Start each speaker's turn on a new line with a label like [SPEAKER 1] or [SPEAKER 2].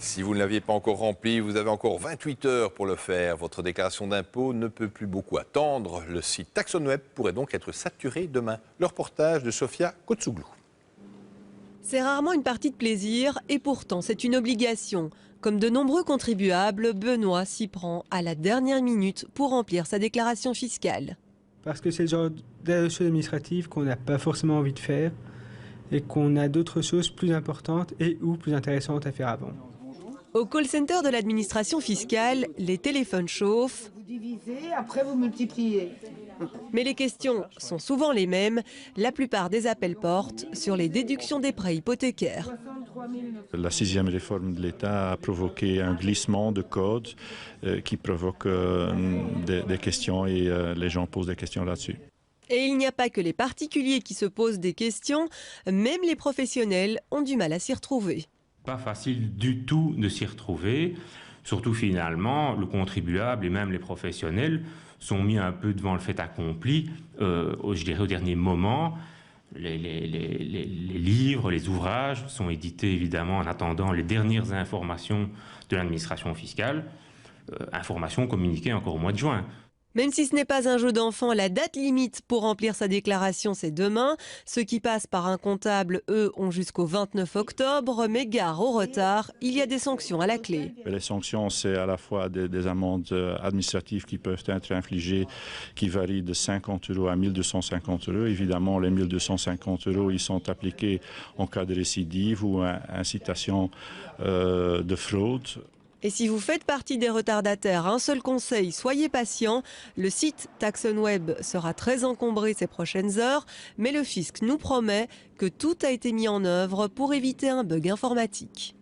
[SPEAKER 1] Si vous ne l'aviez pas encore rempli, vous avez encore 28 heures pour le faire. Votre déclaration d'impôt ne peut plus beaucoup attendre. Le site TaxonWeb pourrait donc être saturé demain. Le reportage de Sofia Kotsoglou.
[SPEAKER 2] C'est rarement une partie de plaisir et pourtant c'est une obligation. Comme de nombreux contribuables, Benoît s'y prend à la dernière minute pour remplir sa déclaration fiscale.
[SPEAKER 3] Parce que c'est le genre de choses administratives qu'on n'a pas forcément envie de faire et qu'on a d'autres choses plus importantes et ou plus intéressantes à faire avant.
[SPEAKER 2] Au call center de l'administration fiscale, les téléphones chauffent.
[SPEAKER 4] Vous divisez, après vous multipliez.
[SPEAKER 2] Mais les questions sont souvent les mêmes. La plupart des appels portent sur les déductions des prêts hypothécaires.
[SPEAKER 5] La sixième réforme de l'État a provoqué un glissement de code qui provoque des questions et les gens posent des questions là-dessus.
[SPEAKER 2] Et il n'y a pas que les particuliers qui se posent des questions, même les professionnels ont du mal à s'y retrouver.
[SPEAKER 6] Pas facile du tout de s'y retrouver, surtout finalement le contribuable et même les professionnels sont mis un peu devant le fait accompli, je dirais au dernier moment. Les livres, les ouvrages sont édités évidemment en attendant les dernières informations de l'administration fiscale, informations communiquées encore au mois de juin.
[SPEAKER 2] Même si ce n'est pas un jeu d'enfant, la date limite pour remplir sa déclaration, c'est demain. Ceux qui passent par un comptable, eux, ont jusqu'au 29 octobre. Mais gare au retard, il y a des sanctions à la clé.
[SPEAKER 5] Les sanctions, c'est à la fois des amendes administratives qui peuvent être infligées, qui varient de 50 € à 1250 €. Évidemment, les 1250 €, ils sont appliqués en cas de récidive ou incitation de fraude.
[SPEAKER 2] Et si vous faites partie des retardataires, un seul conseil, soyez patient. Le site TaxonWeb sera très encombré ces prochaines heures, mais le fisc nous promet que tout a été mis en œuvre pour éviter un bug informatique.